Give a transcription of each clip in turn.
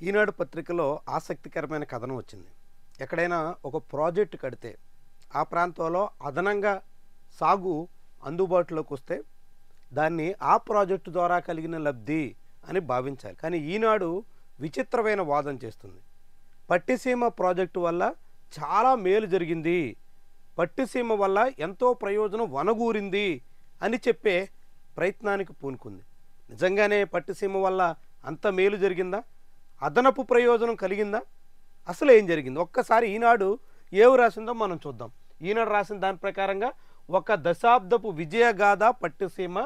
ఈనాడు పత్రికలో ఆసక్తికరమైన కథనం వచ్చింది. ఎక్కడైనా ఒక ప్రాజెక్టు కడితే ఆ ప్రాంతంలో అదనంగా సాగు అందుబాటులోకి వస్తే దాన్ని ఆ ప్రాజెక్టు ద్వారా కలిగిన లబ్ధి అని భావించాలి. కానీ ఈనాడు విచిత్రమైన వాదన చేస్తుంది. పట్టిసీమ ప్రాజెక్టు వల్ల చాలా మేలు జరిగింది, పట్టిసీమ వల్ల ఎంతో ప్రయోజనం వనగూరింది అని చెప్పే ప్రయత్నానికి పూనుకుంది. నిజంగానే పట్టిసీమ వల్ల అంత మేలు జరిగిందా? అదనపు ప్రయోజనం కలిగిందా? అసలు ఏం జరిగింది? ఒక్కసారి ఈనాడు ఏవి రాసిందో మనం చూద్దాం. ఈనాడు రాసిన దాని ప్రకారంగా ఒక దశాబ్దపు విజయగాథ పట్టిసీమ,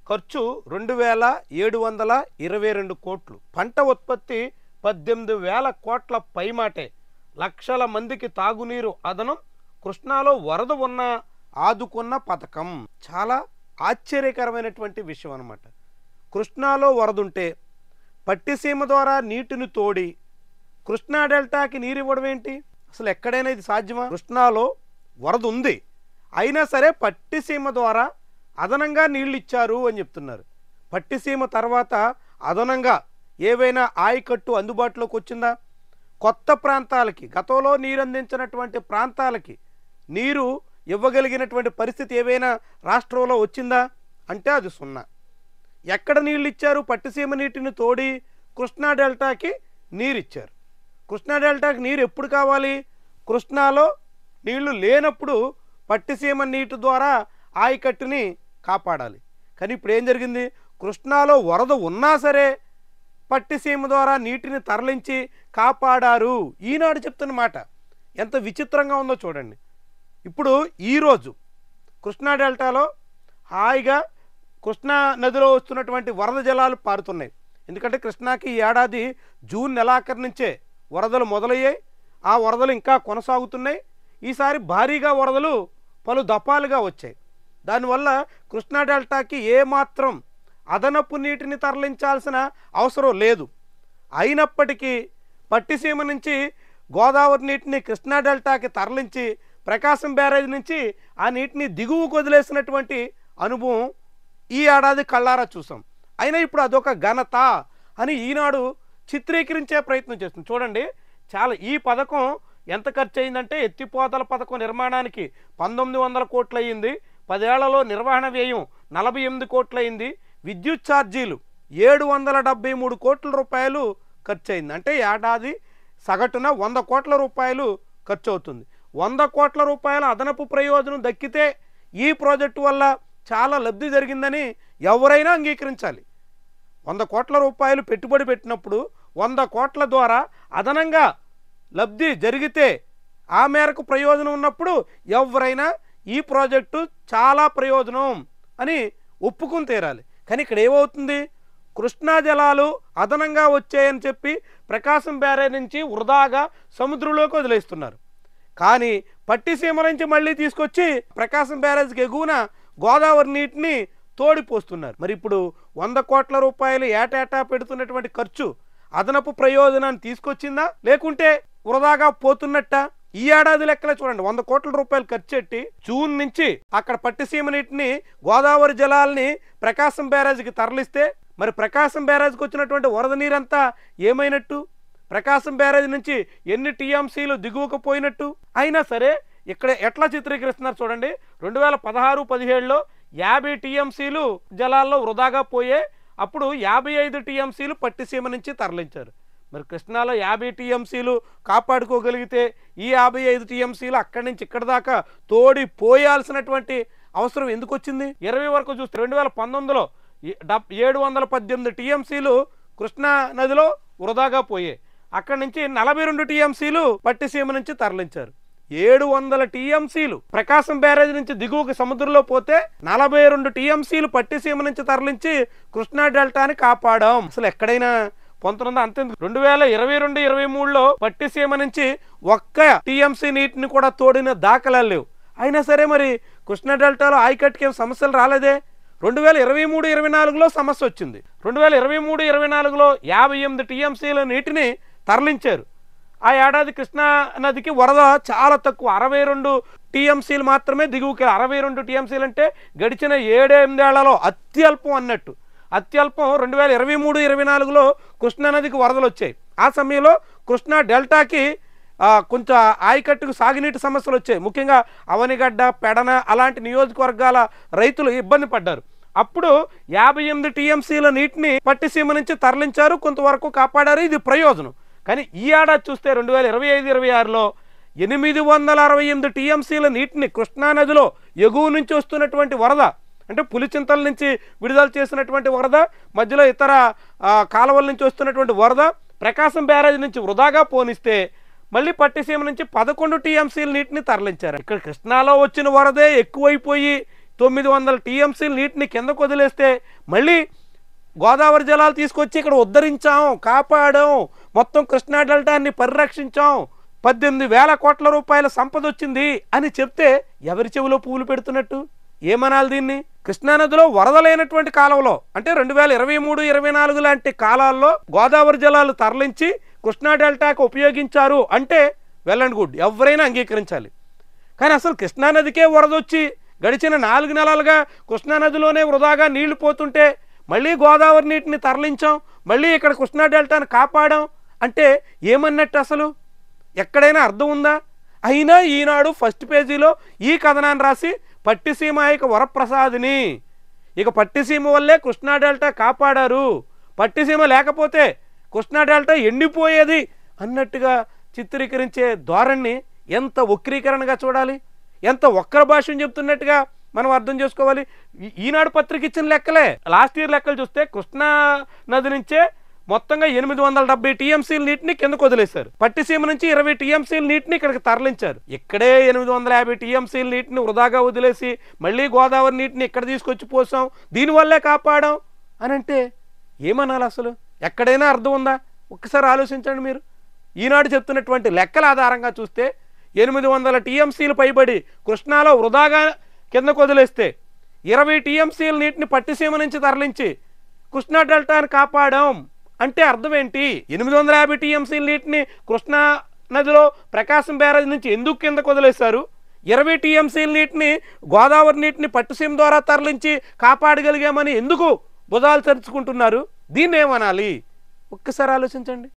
ఖర్చు 2722 కోట్లు, పంట ఉత్పత్తి 18,000 కోట్ల పైమాటే, లక్షల మందికి తాగునీరు అదనం, కృష్ణాలో వరద ఉన్న ఆదుకున్న పథకం. చాలా ఆశ్చర్యకరమైనటువంటి విషయం అన్నమాట. కృష్ణాలో వరదుంటే పట్టిసీమ ద్వారా నీటిని తోడి కృష్ణా డెల్టాకి నీరు ఇవ్వడం ఏంటి? అసలు ఎక్కడైనా ఇది సాధ్యమా? కృష్ణాలో వరద ఉంది, అయినా సరే పట్టిసీమ ద్వారా అదనంగా నీళ్ళు ఇచ్చారు అని చెప్తున్నారు. పట్టిసీమ తర్వాత అదనంగా ఏవైనా ఆయకట్టు అందుబాటులోకి వచ్చిందా? కొత్త ప్రాంతాలకి, గతంలో నీరు అందించినటువంటి ప్రాంతాలకి నీరు ఇవ్వగలిగినటువంటి పరిస్థితి ఏవైనా రాష్ట్రంలో వచ్చిందా అంటే అది సున్నా. ఎక్కడ నీళ్ళు ఇచ్చారు? పట్టిసీమ నీటిని తోడి కృష్ణా డెల్టాకి నీరు ఇచ్చారు. కృష్ణా డెల్టాకి నీరు ఎప్పుడు కావాలి? కృష్ణాలో నీళ్లు లేనప్పుడు పట్టిసీమ నీటి ద్వారా ఆయకట్టుని కాపాడాలి. కానీ ఇప్పుడు ఏం జరిగింది? కృష్ణాలో వరద ఉన్నా సరే పట్టిసీమ ద్వారా నీటిని తరలించి కాపాడారు. ఈనాడు చెప్తున్న మాట ఎంత విచిత్రంగా ఉందో చూడండి. ఇప్పుడు ఈరోజు కృష్ణా డెల్టాలో హాయిగా కృష్ణా నదిలో వస్తున్నటువంటి వరద జలాలు పారుతున్నాయి. ఎందుకంటే కృష్ణాకి ఈ ఏడాది జూన్ నెలాఖరు నుంచే వరదలు మొదలయ్యాయి. ఆ వరదలు ఇంకా కొనసాగుతున్నాయి. ఈసారి భారీగా వరదలు పలు దఫాలుగా వచ్చాయి. దానివల్ల కృష్ణా డెల్టాకి ఏమాత్రం అదనపు నీటిని తరలించాల్సిన అవసరం లేదు. అయినప్పటికీ పట్టిసీమ నుంచి గోదావరి నీటిని కృష్ణా డెల్టాకి తరలించి ప్రకాశం బ్యారేజ్ నుంచి ఆ నీటిని దిగువకు వదిలేసినటువంటి అనుభవం ఈ ఏడాది కళ్ళారా చూసాం. అయినా ఇప్పుడు అదొక ఘనత అని ఈనాడు చిత్రీకరించే ప్రయత్నం చేస్తుంది. చూడండి, చాలా ఈ పథకం ఎంత ఖర్చు అయిందంటే, ఎత్తిపోతల పథకం నిర్మాణానికి 1900 కోట్లు అయ్యింది. 10 ఏళ్లలో నిర్వహణ వ్యయం 48 కోట్లు అయింది. విద్యుత్ ఛార్జీలు 773 కోట్ల రూపాయలు ఖర్చు అయింది. అంటే ఏడాది సగటున 100 కోట్ల రూపాయలు ఖర్చు అవుతుంది. 100 కోట్ల రూపాయల అదనపు ప్రయోజనం దక్కితే ఈ ప్రాజెక్టు వల్ల చాలా లబ్ధి జరిగిందని ఎవరైనా అంగీకరించాలి. 100 కోట్ల రూపాయలు పెట్టుబడి పెట్టినప్పుడు 100 కోట్ల ద్వారా అదనంగా లబ్ధి జరిగితే ఆ మేరకు ప్రయోజనం ఉన్నప్పుడు ఎవరైనా ఈ ప్రాజెక్టు చాలా ప్రయోజనం అని ఒప్పుకుని తీరాలి. కానీ ఇక్కడ ఏమవుతుంది? కృష్ణా జలాలు అదనంగా వచ్చాయని చెప్పి ప్రకాశం బ్యారేజ్ నుంచి వృధాగా సముద్రంలోకి వదిలేస్తున్నారు. కానీ పట్టిసీమ నుంచి మళ్ళీ తీసుకొచ్చి ప్రకాశం బ్యారేజ్కి ఎగువన గోదావరి నీటిని తోడిపోస్తున్నారు. మరి ఇప్పుడు 100 కోట్ల రూపాయలు ఏటేటా పెడుతున్నటువంటి ఖర్చు అదనపు ప్రయోజనాన్ని తీసుకొచ్చిందా, లేకుంటే వృధాగా పోతున్నట్ట? ఈ ఏడాది లెక్కలే చూడండి. 100 కోట్ల రూపాయలు ఖర్చు పెట్టి జూన్ నుంచి అక్కడ పట్టిసీమ నీటిని, గోదావరి జలాల్ని ప్రకాశం బ్యారేజ్కి తరలిస్తే మరి ప్రకాశం బ్యారేజ్కి వచ్చినటువంటి వరద నీరంతా ఏమైనట్టు? ప్రకాశం బ్యారేజ్ నుంచి ఎన్ని టీఎంసీలు దిగువకు పోయినట్టు? అయినా సరే ఇక్కడ ఎట్లా చిత్రీకరిస్తున్నారు చూడండి. 2016-17లో 50 టీఎంసీలు జలాల్లో వృధాగా పోయే, అప్పుడు 55 టీఎంసీలు పట్టిసీమ నుంచి తరలించారు. మరి కృష్ణాలో 50 టీఎంసీలు కాపాడుకోగలిగితే ఈ 55 టీఎంసీలు అక్కడి నుంచి ఇక్కడి దాకా తోడి పోయాల్సినటువంటి అవసరం ఎందుకు వచ్చింది? 20 వరకు చూస్తే 2019లో 718 టీఎంసీలు కృష్ణా నదిలో వృధాగా పోయాయి. అక్కడి నుంచి 42 టీఎంసీలు పట్టిసీమ నుంచి తరలించారు. 700 టీఎంసీలు ప్రకాశం బ్యారేజ్ నుంచి దిగువకి సముద్రంలో పోతే 42 టీఎంసీలు పట్టిసీమ నుంచి తరలించి కృష్ణా డెల్టాని కాపాడాం. అసలు ఎక్కడైనా పొందుతుందా? అంతే. 2022-23లో పట్టిసీమ నుంచి ఒక్క టీఎంసీ నీటిని కూడా తోడిన దాఖలాలు లేవు. అయినా సరే మరి కృష్ణా డెల్టాలో ఆయకట్టుకి ఏం సమస్యలు రాలేదే? 2023-24లో సమస్య వచ్చింది. 2023-24లో 58 టీఎంసీల నీటిని తరలించారు. ఆ ఏడాది కృష్ణా నదికి వరద చాలా తక్కువ, 62 టీఎంసీలు మాత్రమే దిగువకి. 62 టీఎంసీలు అంటే గడిచిన 7-8 ఏళ్లలో అత్యల్పం అన్నట్టు. అత్యల్పం 2023-24లో కృష్ణానదికి వరదలు వచ్చాయి. ఆ సమయంలో కృష్ణా డెల్టాకి కొంచెం ఆయకట్టుకు సాగునీటి సమస్యలు వచ్చాయి. ముఖ్యంగా అవనిగడ్డ, పెడన అలాంటి నియోజకవర్గాల రైతులు ఇబ్బంది పడ్డారు. అప్పుడు 58 టీఎంసీల నీటిని పట్టిసీమ నుంచి తరలించారు, కొంతవరకు కాపాడారు. ఇది ప్రయోజనం. కానీ ఈ ఏడాది చూస్తే 2025-26లో 868 టీఎంసీల నీటిని కృష్ణానదిలో ఎగువ నుంచి వస్తున్నటువంటి వరద, అంటే పులిచింతల నుంచి విడుదల చేసినటువంటి వరద, మధ్యలో ఇతర కాలువల నుంచి వస్తున్నటువంటి వరద, ప్రకాశం బ్యారేజ్ నుంచి వృధాగా పోనిస్తే మళ్ళీ పట్టిసీమ నుంచి 11 టీఎంసీల నీటిని తరలించారు. ఇక్కడ కృష్ణాలో వచ్చిన వరదే ఎక్కువైపోయి 900 టీఎంసీల నీటిని కిందకు వదిలేస్తే మళ్ళీ గోదావరి జలాలు తీసుకొచ్చి ఇక్కడ ఉద్ధరించాం, కాపాడాం, మొత్తం కృష్ణా డెల్టాన్ని పరిరక్షించాం, 18,000 కోట్ల రూపాయల సంపద వచ్చింది అని చెప్తే ఎవరి చెవిలో పువ్వులు పెడుతున్నట్టు? ఏమనాలి దీన్ని? కృష్ణానదిలో వరదలైనటువంటి కాలంలో, అంటే 2023-24 లాంటి కాలాల్లో గోదావరి జలాలు తరలించి కృష్ణా డెల్టాకు ఉపయోగించారు అంటే వెల్ అండ్ గుడ్, ఎవరైనా అంగీకరించాలి. కానీ అసలు కృష్ణానదికే వరదొచ్చి గడిచిన 4 నెలలుగా కృష్ణానదిలోనే వృధాగా నీళ్లు పోతుంటే మళ్ళీ గోదావరి నీటిని తరలించాం, మళ్ళీ ఇక్కడ కృష్ణా డెల్టాను కాపాడాం అంటే ఏమన్నట్టు? అసలు ఎక్కడైనా అర్థం ఉందా? అయినా ఈనాడు ఫస్ట్ పేజీలో ఈ కథనాన్ని రాసి పట్టిసీమ ఇక వరప్రసాదిని, ఇక పట్టిసీమ వల్లే కృష్ణా డెల్టా కాపాడారు, పట్టిసీమ లేకపోతే కృష్ణా డెల్టా ఎండిపోయేది అన్నట్టుగా చిత్రీకరించే ధోరణి ఎంత వక్రీకరణగా చూడాలి, ఎంత వక్ర భాషం చెప్తున్నట్టుగా మనం అర్థం చేసుకోవాలి. ఈనాడు పత్రిక ఇచ్చిన లెక్కలే, లాస్ట్ ఇయర్ లెక్కలు చూస్తే కృష్ణా నది నుంచే మొత్తంగా 870 టీఎంసీల నీటిని కిందకు వదిలేశారు. పట్టిసీమ నుంచి 20 టీఎంసీల నీటిని ఇక్కడికి తరలించారు. ఇక్కడే 850 టీఎంసీల నీటిని వృధాగా వదిలేసి మళ్ళీ గోదావరి నీటిని ఇక్కడ తీసుకొచ్చి పోసాం, దీనివల్లే కాపాడాం అని అంటే ఏమనాలి? అసలు ఎక్కడైనా అర్థం ఉందా? ఒక్కసారి ఆలోచించండి మీరు. ఈనాడు చెప్తున్నటువంటి లెక్కల ఆధారంగా చూస్తే 800 టీఎంసీలు పైబడి కృష్ణాలో వృధాగా కిందకు వదిలేస్తే 20 టీఎంసీల నీటిని పట్టిసీమ నుంచి తరలించి కృష్ణా డెల్టాను కాపాడాం అంటే అర్థం ఏంటి? 850 టీఎంసీల నీటిని కృష్ణా నదిలో ప్రకాశం బ్యారేజ్ నుంచి ఎందుకు కిందకు వదిలేశారు? 20 టీఎంసీల నీటిని గోదావరి నీటిని పట్టిసీమ ద్వారా తరలించి కాపాడగలిగామని ఎందుకు భుజాలు చరుచుకుంటున్నారు? దీన్ని ఏమనాలి? ఒక్కసారి ఆలోచించండి.